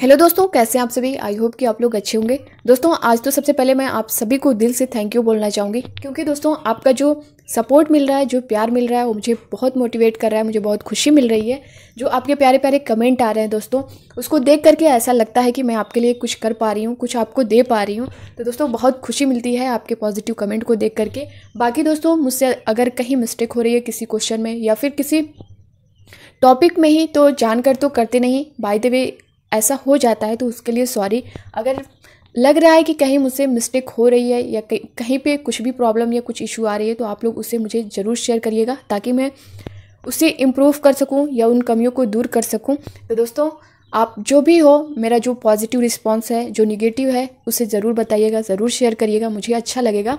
Hello दोस्तों, कैसे हैं आप सभी। आई होप कि आप लोग अच्छे होंगे। दोस्तों आज तो सबसे पहले मैं आप सभी को दिल से थैंक यू बोलना चाहूँगी, क्योंकि दोस्तों आपका जो सपोर्ट मिल रहा है, जो प्यार मिल रहा है, वो मुझे बहुत मोटिवेट कर रहा है। मुझे बहुत खुशी मिल रही है। जो आपके प्यारे प्यारे कमेंट आ रहे हैं दोस्तों, उसको देख करके ऐसा लगता है कि मैं आपके लिए कुछ कर पा रही हूँ, कुछ आपको दे पा रही हूँ। तो दोस्तों बहुत खुशी मिलती है आपके पॉजिटिव कमेंट को देख करके। बाकी दोस्तों मुझसे अगर कहीं मिस्टेक हो रही है किसी क्वेश्चन में या फिर किसी टॉपिक में ही, तो जानकर तो करते नहीं, बाय द वे ऐसा हो जाता है, तो उसके लिए सॉरी। अगर लग रहा है कि कहीं मुझसे मिस्टेक हो रही है या कहीं पे कुछ भी प्रॉब्लम या कुछ इशू आ रही है, तो आप लोग उसे मुझे ज़रूर शेयर करिएगा, ताकि मैं उसे इम्प्रूव कर सकूं या उन कमियों को दूर कर सकूं। तो दोस्तों आप जो भी हो, मेरा जो पॉजिटिव रिस्पॉन्स है, जो निगेटिव है, उसे ज़रूर बताइएगा, ज़रूर शेयर करिएगा, मुझे अच्छा लगेगा।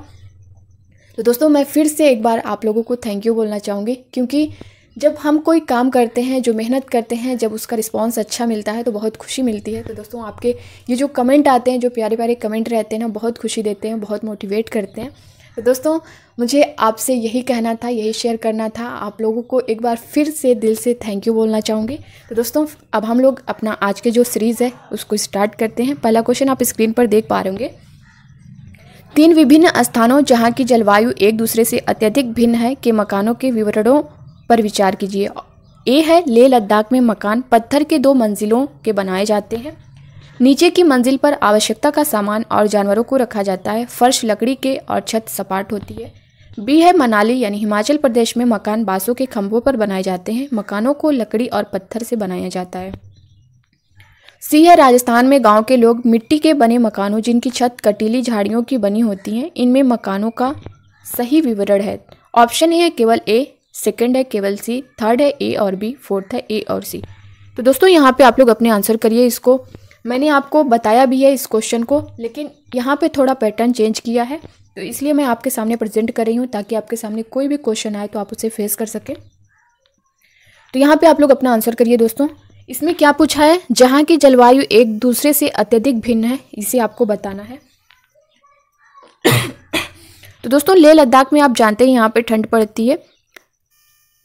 तो दोस्तों मैं फिर से एक बार आप लोगों को थैंक यू बोलना चाहूँगी, क्योंकि जब हम कोई काम करते हैं, जो मेहनत करते हैं, जब उसका रिस्पांस अच्छा मिलता है तो बहुत खुशी मिलती है। तो दोस्तों आपके ये जो कमेंट आते हैं, जो प्यारे प्यारे कमेंट रहते हैं ना, बहुत खुशी देते हैं, बहुत मोटिवेट करते हैं। तो दोस्तों मुझे आपसे यही कहना था, यही शेयर करना था। आप लोगों को एक बार फिर से दिल से थैंक यू बोलना चाहूँगी। तो दोस्तों अब हम लोग अपना आज के जो सीरीज़ है उसको स्टार्ट करते हैं। पहला क्वेश्चन आप स्क्रीन पर देख पा रहे होंगे। 3 विभिन्न स्थानों जहाँ की जलवायु एक दूसरे से अत्यधिक भिन्न है के मकानों के विवरणों पर विचार कीजिए। ए है, लेह लद्दाख में मकान पत्थर के 2 मंजिलों के बनाए जाते हैं। नीचे की मंजिल पर आवश्यकता का सामान और जानवरों को रखा जाता है। फर्श लकड़ी के और छत सपाट होती है। बी है, मनाली यानी हिमाचल प्रदेश में मकान बांसों के खंभों पर बनाए जाते हैं। मकानों को लकड़ी और पत्थर से बनाया जाता है। सी है, राजस्थान में गांव के लोग मिट्टी के बने मकानों जिनकी छत कटीली झाड़ियों की बनी होती हैं, इनमें मकानों का सही विवरण है। ऑप्शन ए है केवल ए, सेकंड है केवल सी, थर्ड है ए और बी, फोर्थ है ए और सी। तो दोस्तों यहाँ पे आप लोग अपने आंसर करिए। इसको मैंने आपको बताया भी है इस क्वेश्चन को, लेकिन यहाँ पे थोड़ा पैटर्न चेंज किया है, तो इसलिए मैं आपके सामने प्रेजेंट कर रही हूँ, ताकि आपके सामने कोई भी क्वेश्चन आए तो आप उसे फेस कर सकें। तो यहाँ पे आप लोग अपना आंसर करिए। दोस्तों इसमें क्या पूछा है, जहाँ की जलवायु एक दूसरे से अत्यधिक भिन्न है, इसे आपको बताना है। तो दोस्तों लेह लद्दाख में आप जानते हैं यहाँ पे ठंड पड़ती है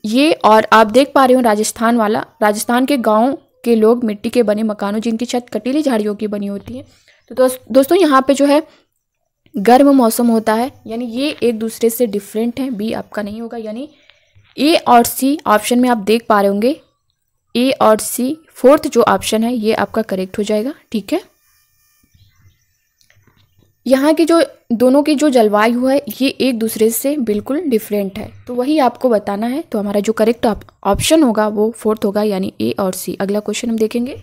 ये, और आप देख पा रहे हो राजस्थान के गांव के लोग मिट्टी के बने मकानों जिनकी छत कटीली झाड़ियों की बनी होती है। तो दोस्तों यहाँ पे जो है गर्म मौसम होता है, यानी ये एक दूसरे से डिफरेंट है। बी आपका नहीं होगा, यानी ए और सी ऑप्शन में आप देख पा रहे होंगे। ए और सी, फोर्थ जो ऑप्शन है ये आपका करेक्ट हो जाएगा। ठीक है, यहाँ की जो दोनों की जो जलवायु है ये एक दूसरे से बिल्कुल डिफरेंट है, तो वही आपको बताना है। तो हमारा जो करेक्ट ऑप्शन होगा वो फोर्थ होगा, यानी ए और सी। अगला क्वेश्चन हम देखेंगे।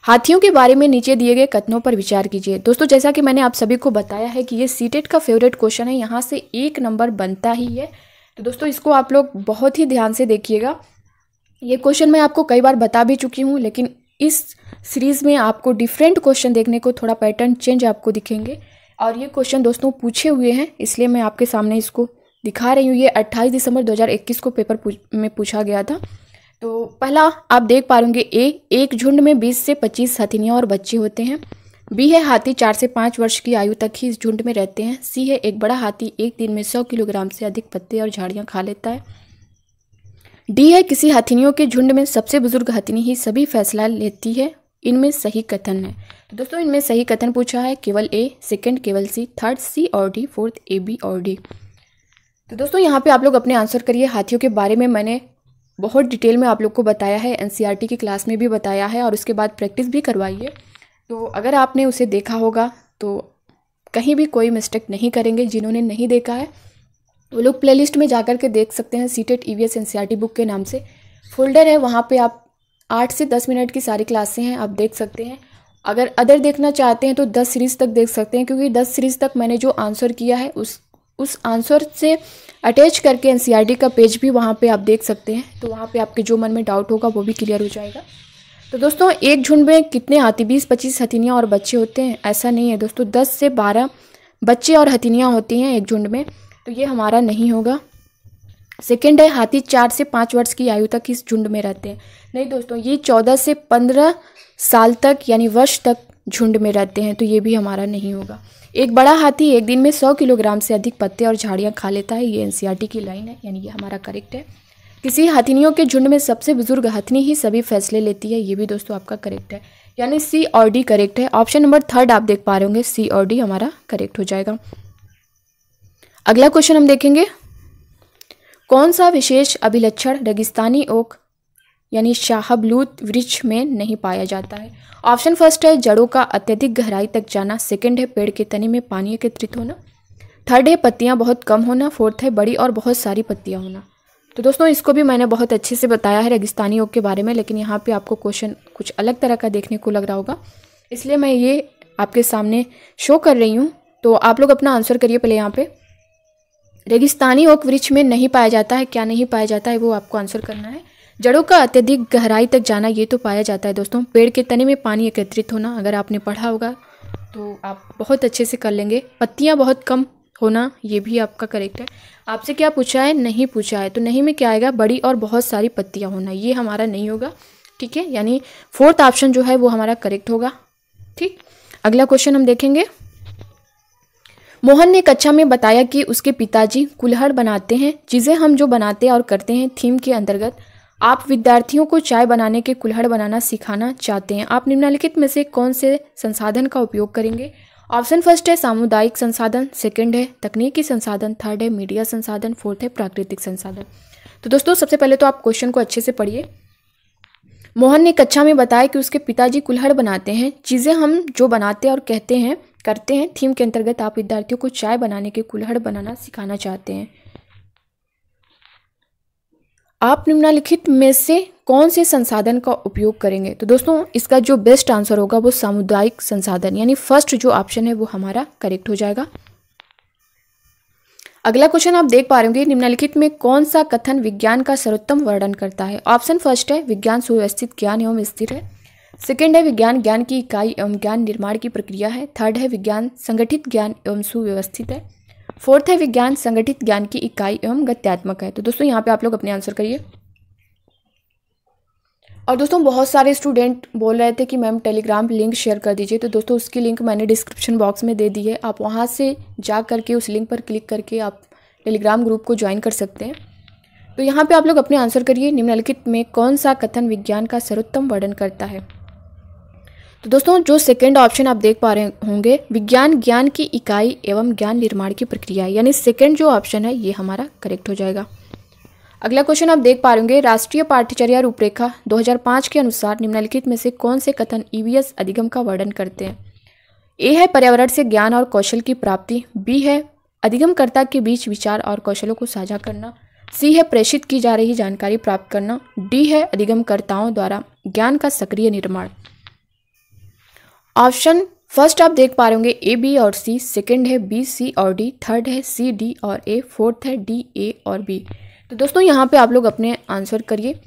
हाथियों के बारे में नीचे दिए गए कथनों पर विचार कीजिए। दोस्तों जैसा कि मैंने आप सभी को बताया है कि ये सीटेट का फेवरेट क्वेश्चन है, यहाँ से 1 नंबर बनता ही है। तो दोस्तों इसको आप लोग बहुत ही ध्यान से देखिएगा। ये क्वेश्चन मैं आपको कई बार बता भी चुकी हूँ, लेकिन इस सीरीज़ में आपको डिफरेंट क्वेश्चन देखने को, थोड़ा पैटर्न चेंज आपको दिखेंगे। और ये क्वेश्चन दोस्तों पूछे हुए हैं, इसलिए मैं आपके सामने इसको दिखा रही हूँ। ये 28 दिसंबर 2021 को पेपर में पूछा गया था। तो पहला आप देख पा रहे ए, एक झुंड में 20 से 25 हथिनियाँ और बच्चे होते हैं। बी है, हाथी 4 से 5 वर्ष की आयु तक ही इस झुंड में रहते हैं। सी है, एक बड़ा हाथी एक दिन में 100 किलोग्राम से अधिक पत्ते और झाड़ियाँ खा लेता है। डी है, किसी हथिनियों के झुंड में सबसे बुजुर्ग हथिनी ही सभी फैसला लेती है। इनमें सही कथन है। तो दोस्तों इनमें सही कथन पूछा है केवल ए, सेकंड केवल सी, थर्ड सी और डी, फोर्थ ए, बी और डी। तो दोस्तों यहाँ पे आप लोग अपने आंसर करिए। हाथियों के बारे में मैंने बहुत डिटेल में आप लोग को बताया है, एनसीईआरटी की क्लास में भी बताया है, और उसके बाद प्रैक्टिस भी करवाई है। तो अगर आपने उसे देखा होगा तो कहीं भी कोई मिस्टेक नहीं करेंगे। जिन्होंने नहीं देखा है वो लोग प्लेलिस्ट में जाकर के देख सकते हैं। सीटेट ईवीएस एनसीईआरटी बुक के नाम से फोल्डर है, वहाँ पे आप 8 से 10 मिनट की सारी क्लासें हैं, आप देख सकते हैं। अगर अदर देखना चाहते हैं तो 10 सीरीज़ तक देख सकते हैं, क्योंकि 10 सीरीज़ तक मैंने जो आंसर किया है उस आंसर से अटैच करके एनसीईआरटी का पेज भी वहाँ पे आप देख सकते हैं। तो वहाँ पे आपके जो मन में डाउट होगा वो भी क्लियर हो जाएगा। तो दोस्तों एक झुंड में कितने हाथी, 20-25 हथिनियाँ और बच्चे होते हैं? ऐसा नहीं है दोस्तों, 10 से 12 बच्चे और हथिनियाँ होती हैं एक झुंड में, तो ये हमारा नहीं होगा। सेकेंड है, हाथी 4 से 5 वर्ष की आयु तक इस झुंड में रहते हैं। नहीं दोस्तों, ये 14 से 15 साल तक यानी वर्ष तक झुंड में रहते हैं, तो ये भी हमारा नहीं होगा। एक बड़ा हाथी एक दिन में 100 किलोग्राम से अधिक पत्ते और झाड़ियाँ खा लेता है, ये एनसीईआरटी की लाइन है, यानी ये हमारा करेक्ट है। किसी हथिनियों के झुंड में सबसे बुजुर्ग हथिनी ही सभी फैसले लेती है, ये भी दोस्तों आपका करेक्ट है, यानी सी और डी करेक्ट है। ऑप्शन नंबर थर्ड आप देख पा रहे होंगे, सी और डी हमारा करेक्ट हो जाएगा। अगला क्वेश्चन हम देखेंगे, कौन सा विशेष अभिलक्षण रेगिस्तानी ओक यानी शाहबलूत वृक्ष में नहीं पाया जाता है? ऑप्शन फर्स्ट है जड़ों का अत्यधिक गहराई तक जाना, सेकंड है पेड़ के तने में पानी एकत्रित होना, थर्ड है पत्तियां बहुत कम होना, फोर्थ है बड़ी और बहुत सारी पत्तियां होना। तो दोस्तों इसको भी मैंने बहुत अच्छे से बताया है रेगिस्तानी ओक के बारे में, लेकिन यहाँ पे आपको क्वेश्चन कुछ अलग तरह का देखने को लग रहा होगा, इसलिए मैं ये आपके सामने शो कर रही हूँ। तो आप लोग अपना आंसर करिए पहले। यहाँ पे रेगिस्तानी ओक वृक्ष में नहीं पाया जाता है, क्या नहीं पाया जाता है वो आपको आंसर करना है। जड़ों का अत्यधिक गहराई तक जाना ये तो पाया जाता है दोस्तों। पेड़ के तने में पानी एकत्रित होना, अगर आपने पढ़ा होगा तो आप बहुत अच्छे से कर लेंगे। पत्तियां बहुत कम होना, ये भी आपका करेक्ट है। आपसे क्या पूछा है? नहीं पूछा है, तो नहीं में क्या आएगा? बड़ी और बहुत सारी पत्तियां होना, ये हमारा नहीं होगा, ठीक है, यानी फोर्थ ऑप्शन जो है वो हमारा करेक्ट होगा। ठीक, अगला क्वेश्चन हम देखेंगे। मोहन ने कक्षा में बताया कि उसके पिताजी कुल्हड़ बनाते हैं। चीज़ें हम जो बनाते और करते हैं थीम के अंतर्गत आप विद्यार्थियों को चाय बनाने के कुल्हड़ बनाना सिखाना चाहते हैं। आप निम्नलिखित में से कौन से संसाधन का उपयोग करेंगे? ऑप्शन फर्स्ट है सामुदायिक संसाधन, सेकंड है तकनीकी संसाधन, थर्ड है मीडिया संसाधन, फोर्थ है प्राकृतिक संसाधन। तो दोस्तों सबसे पहले तो आप क्वेश्चन को अच्छे से पढ़िए। मोहन ने कक्षा में बताया कि उसके पिताजी कुल्हड़ बनाते हैं। चीज़ें हम जो बनाते और कहते हैं करते हैं थीम के अंतर्गत आप विद्यार्थियों को चाय बनाने के कुल्हड़ बनाना सिखाना चाहते हैं। आप निम्नलिखित में से कौन से संसाधन का उपयोग करेंगे? तो दोस्तों इसका जो बेस्ट आंसर होगा वो सामुदायिक संसाधन, यानी फर्स्ट जो ऑप्शन है वो हमारा करेक्ट हो जाएगा। अगला क्वेश्चन आप देख पा रहे होंगे, निम्नलिखित में कौन सा कथन विज्ञान का सर्वोत्तम वर्णन करता है? ऑप्शन फर्स्ट है विज्ञान सुव्यवस्थित ज्ञान एवं स्थिर है, सेकंड है विज्ञान ज्ञान की इकाई एवं ज्ञान निर्माण की प्रक्रिया है, थर्ड है विज्ञान संगठित ज्ञान एवं सुव्यवस्थित है, फोर्थ है विज्ञान संगठित ज्ञान की इकाई एवं गत्यात्मक है। तो दोस्तों यहाँ पे आप लोग अपने आंसर करिए। और दोस्तों बहुत सारे स्टूडेंट बोल रहे थे कि मैम टेलीग्राम लिंक शेयर कर दीजिए, तो दोस्तों उसकी लिंक मैंने डिस्क्रिप्शन बॉक्स में दे दी है, आप वहाँ से जा करके उस लिंक पर क्लिक करके आप टेलीग्राम ग्रुप को ज्वाइन कर सकते हैं। तो यहाँ पे आप लोग अपने आंसर करिए, निम्नलिखित में कौन सा कथन विज्ञान का सर्वोत्तम वर्णन करता है? तो दोस्तों जो सेकंड ऑप्शन आप देख पा रहे होंगे, विज्ञान ज्ञान की इकाई एवं ज्ञान निर्माण की प्रक्रिया, यानी सेकंड जो ऑप्शन है ये हमारा करेक्ट हो जाएगा। अगला क्वेश्चन आप देख पा रहे होंगे, राष्ट्रीय पाठ्यचर्या रूपरेखा 2005 के अनुसार निम्नलिखित में से कौन से कथन ईवीएस अधिगम का वर्णन करते हैं? ए है पर्यावरण से ज्ञान और कौशल की प्राप्ति, बी है अधिगमकर्ता के बीच विचार और कौशलों को साझा करना, सी है प्रेषित की जा रही जानकारी प्राप्त करना, डी है अधिगमकर्ताओं द्वारा ज्ञान का सक्रिय निर्माण। ऑप्शन फर्स्ट आप देख पा रहे होंगे ए बी और सी, सेकंड है बी सी और डी, थर्ड है सी डी और ए, फोर्थ है डी ए और बी। तो दोस्तों यहाँ पे आप लोग अपने आंसर करिए।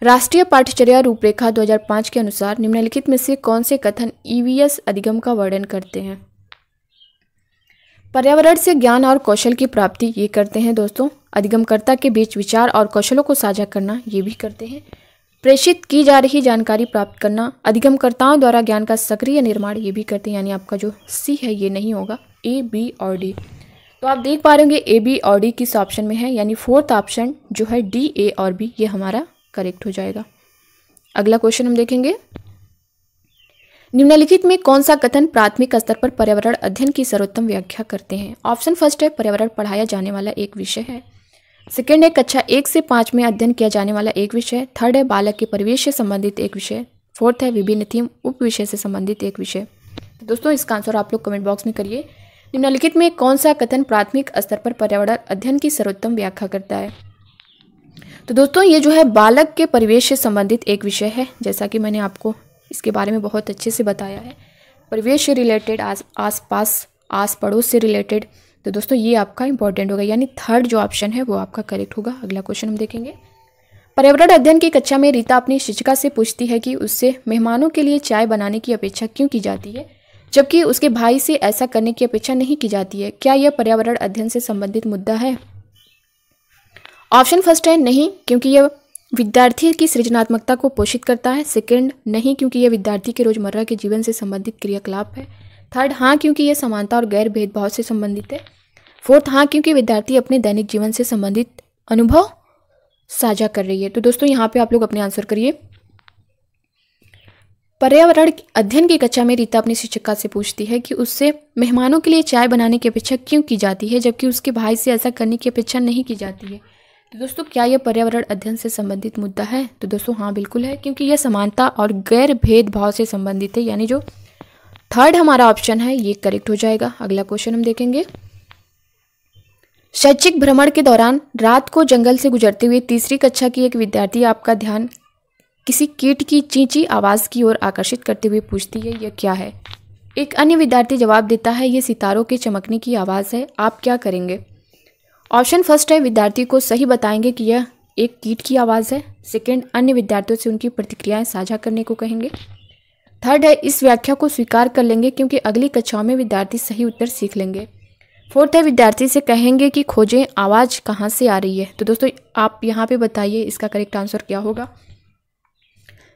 राष्ट्रीय पाठ्यचर्या रूपरेखा 2005 के अनुसार निम्नलिखित में से कौन से कथन ईवीएस अधिगम का वर्णन करते हैं? पर्यावरण से ज्ञान और कौशल की प्राप्ति ये करते हैं दोस्तों, अधिगमकर्ता के बीच विचार और कौशलों को साझा करना ये भी करते हैं, प्रेषित की जा रही जानकारी प्राप्त करना, अधिगमकर्ताओं द्वारा ज्ञान का सक्रिय निर्माण ये भी करते हैं, यानी आपका जो सी है ये नहीं होगा, ए बी और डी। तो आप देख पा रहे होंगे ए बी और डी किस ऑप्शन में है, यानी फोर्थ ऑप्शन जो है डी ए और बी ये हमारा करेक्ट हो जाएगा। अगला क्वेश्चन हम देखेंगे, निम्नलिखित में कौन सा कथन प्राथमिक स्तर पर पर्यावरण अध्ययन की सर्वोत्तम व्याख्या करते हैं? ऑप्शन फर्स्ट है पर्यावरण पढ़ाया जाने वाला एक विषय है, सेकेंड है कक्षा 1 से 5 में अध्ययन किया जाने वाला एक विषय, थर्ड है बालक के परिवेश से संबंधित एक विषय, फोर्थ है विभिन्न थीम उप विषय से संबंधित एक विषय। तो दोस्तों इसका आंसर आप लोग कमेंट बॉक्स में करिए। निम्नलिखित में कौन सा कथन प्राथमिक स्तर पर पर्यावरण अध्ययन की सर्वोत्तम व्याख्या करता है? तो दोस्तों ये जो है बालक के परिवेश से संबंधित एक विषय है, जैसा कि मैंने आपको इसके बारे में बहुत अच्छे से बताया है, परिवेश से रिलेटेड, आस पास आस पड़ोस से रिलेटेड। तो दोस्तों ये आपका इंपॉर्टेंट होगा, यानी थर्ड जो ऑप्शन है वो आपका करेक्ट होगा। अगला क्वेश्चन हम देखेंगे, पर्यावरण अध्ययन की कक्षा में रीता अपनी शिक्षिका से पूछती है कि उससे मेहमानों के लिए चाय बनाने की अपेक्षा क्यों की जाती है, जबकि उसके भाई से ऐसा करने की अपेक्षा नहीं की जाती है। क्या यह पर्यावरण अध्ययन से संबंधित मुद्दा है? ऑप्शन फर्स्ट है नहीं, क्योंकि यह विद्यार्थी की सृजनात्मकता को पोषित करता है, सेकंड नहीं क्योंकि यह विद्यार्थी के रोजमर्रा के जीवन से संबंधित क्रियाकलाप है, थर्ड हाँ क्योंकि यह समानता और गैर भेदभाव से संबंधित है, फोर्थ हाँ क्योंकि विद्यार्थी अपने दैनिक जीवन से संबंधित अनुभव साझा कर रही है। तो दोस्तों यहाँ पे आप लोग अपने आंसर करिए। पर्यावरण अध्ययन की कक्षा में रीता अपनी शिक्षिका से पूछती है कि उससे मेहमानों के लिए चाय बनाने की अपेक्षा क्यों की जाती है, जबकि उसके भाई से ऐसा करने की अपेक्षा नहीं की जाती है। तो दोस्तों क्या यह पर्यावरण अध्ययन से संबंधित मुद्दा है? तो दोस्तों हाँ बिल्कुल है, क्योंकि यह समानता और गैर भेदभाव से संबंधित है, यानी जो थर्ड हमारा ऑप्शन है ये करेक्ट हो जाएगा। अगला क्वेश्चन हम देखेंगे। शैक्षिक भ्रमण के दौरान रात को जंगल से गुजरते हुए तीसरी कक्षा की एक विद्यार्थी आपका ध्यान किसी कीट की चींची आवाज की ओर आकर्षित करते हुए पूछती है, यह क्या है? एक अन्य विद्यार्थी जवाब देता है, यह सितारों के चमकने की आवाज़ है। आप क्या करेंगे? ऑप्शन फर्स्ट है, विद्यार्थी को सही बताएंगे कि यह एक कीट की आवाज़ है। सेकंड, अन्य विद्यार्थियों से उनकी प्रतिक्रियाएं साझा करने को कहेंगे। थर्ड है, इस व्याख्या को स्वीकार कर लेंगे क्योंकि अगली कक्षाओं में विद्यार्थी सही उत्तर सीख लेंगे। फोर्थ है, विद्यार्थी से कहेंगे कि खोजें आवाज़ कहाँ से आ रही है। तो दोस्तों आप यहाँ पे बताइए इसका करेक्ट आंसर क्या होगा।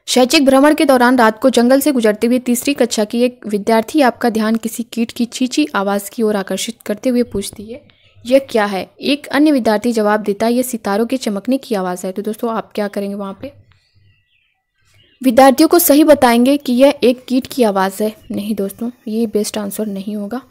शैक्षिक भ्रमण के दौरान रात को जंगल से गुजरते हुए तीसरी कक्षा की एक विद्यार्थी आपका ध्यान किसी कीट की चींची आवाज़ की ओर आकर्षित करते हुए पूछती है, यह क्या है? एक अन्य विद्यार्थी जवाब देता है, यह सितारों के चमकने की आवाज़ है। तो दोस्तों आप क्या करेंगे वहाँ पे? विद्यार्थियों को सही बताएंगे कि यह एक कीट की आवाज़ है। नहीं दोस्तों, ये बेस्ट आंसर नहीं होगा।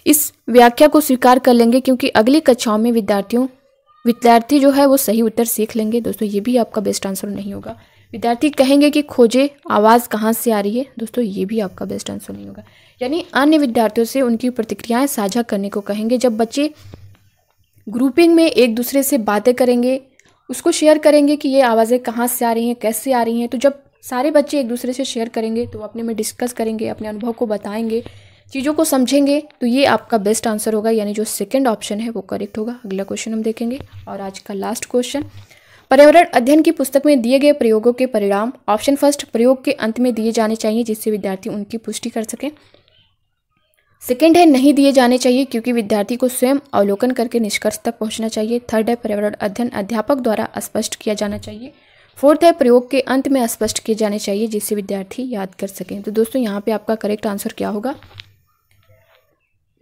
इस व्याख्या को स्वीकार कर लेंगे क्योंकि अगली कक्षाओं में विद्यार्थी जो है वो सही उत्तर सीख लेंगे। दोस्तों ये भी आपका बेस्ट आंसर नहीं होगा। विद्यार्थी कहेंगे कि खोजे आवाज़ कहाँ से आ रही है। दोस्तों ये भी आपका बेस्ट आंसर नहीं होगा। यानी अन्य विद्यार्थियों से उनकी प्रतिक्रियाएं साझा करने को कहेंगे। जब बच्चे ग्रुपिंग में एक दूसरे से बातें करेंगे, उसको शेयर करेंगे कि ये आवाज़ें कहाँ से आ रही हैं, कैसे आ रही हैं, तो जब सारे बच्चे एक दूसरे से शेयर करेंगे तो अपने में डिस्कस करेंगे, अपने अनुभव को बताएंगे, चीज़ों को समझेंगे, तो ये आपका बेस्ट आंसर होगा, यानी जो सेकंड ऑप्शन है वो करेक्ट होगा। अगला क्वेश्चन हम देखेंगे और आज का लास्ट क्वेश्चन। पर्यावरण अध्ययन की पुस्तक में दिए गए प्रयोगों के परिणाम। ऑप्शन फर्स्ट, प्रयोग के अंत में दिए जाने चाहिए जिससे विद्यार्थी उनकी पुष्टि कर सकें। सेकंड है, नहीं दिए जाने चाहिए क्योंकि विद्यार्थी को स्वयं अवलोकन करके निष्कर्ष तक पहुंचना चाहिए। थर्ड है, पर्यावरण अध्ययन अध्यापक द्वारा स्पष्ट किया जाना चाहिए। फोर्थ है, प्रयोग के अंत में स्पष्ट किए जाने चाहिए जिससे विद्यार्थी याद कर सकें। तो दोस्तों यहाँ पे आपका करेक्ट आंसर क्या होगा?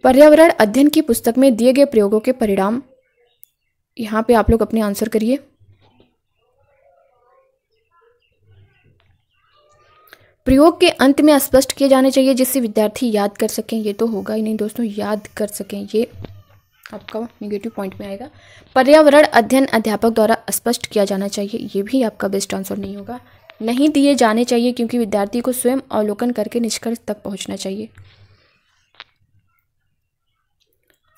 पर्यावरण अध्ययन की पुस्तक में दिए गए प्रयोगों के परिणाम। यहाँ पे आप लोग अपने आंसर करिए। प्रयोग के अंत में स्पष्ट किए जाने चाहिए जिससे विद्यार्थी याद कर सकें। ये तो होगा ही नहीं दोस्तों, याद कर सकें, ये आपका नेगेटिव पॉइंट में आएगा। पर्यावरण अध्ययन अध्यापक द्वारा स्पष्ट किया जाना चाहिए, ये भी आपका बेस्ट आंसर नहीं होगा। नहीं दिए जाने चाहिए क्योंकि विद्यार्थी को स्वयं अवलोकन करके निष्कर्ष तक पहुंचना चाहिए।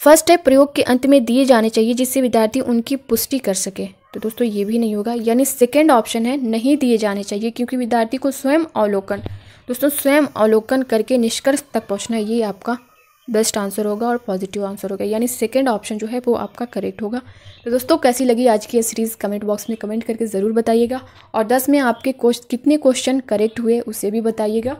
फर्स्ट है, प्रयोग के अंत में दिए जाने चाहिए जिससे विद्यार्थी उनकी पुष्टि कर सके। तो दोस्तों ये भी नहीं होगा, यानी सेकंड ऑप्शन है, नहीं दिए जाने चाहिए क्योंकि विद्यार्थी को स्वयं अवलोकन, दोस्तों स्वयं अवलोकन करके निष्कर्ष तक पहुंचना, ये आपका बेस्ट आंसर होगा और पॉजिटिव आंसर होगा, यानी सेकंड ऑप्शन जो है वो आपका करेक्ट होगा। तो दोस्तों कैसी लगी आज की ये सीरीज़ कमेंट बॉक्स में कमेंट करके ज़रूर बताइएगा और 10 में आपके कितने क्वेश्चन करेक्ट हुए उसे भी बताइएगा।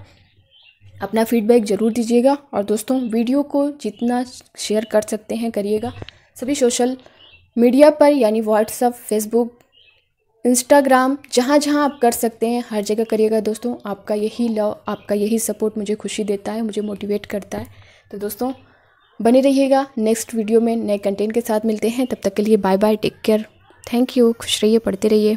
अपना फीडबैक ज़रूर दीजिएगा और दोस्तों वीडियो को जितना शेयर कर सकते हैं करिएगा। सभी सोशल मीडिया पर यानी व्हाट्सएप, फेसबुक, इंस्टाग्राम, जहाँ जहाँ आप कर सकते हैं हर जगह करिएगा। दोस्तों आपका यही लव, आपका यही सपोर्ट मुझे खुशी देता है, मुझे मोटिवेट करता है। तो दोस्तों बने रहिएगा, नेक्स्ट वीडियो में नए कंटेंट के साथ मिलते हैं। तब तक के लिए bye bye, take care, thank you, खुश रहिए, पढ़ते रहिए।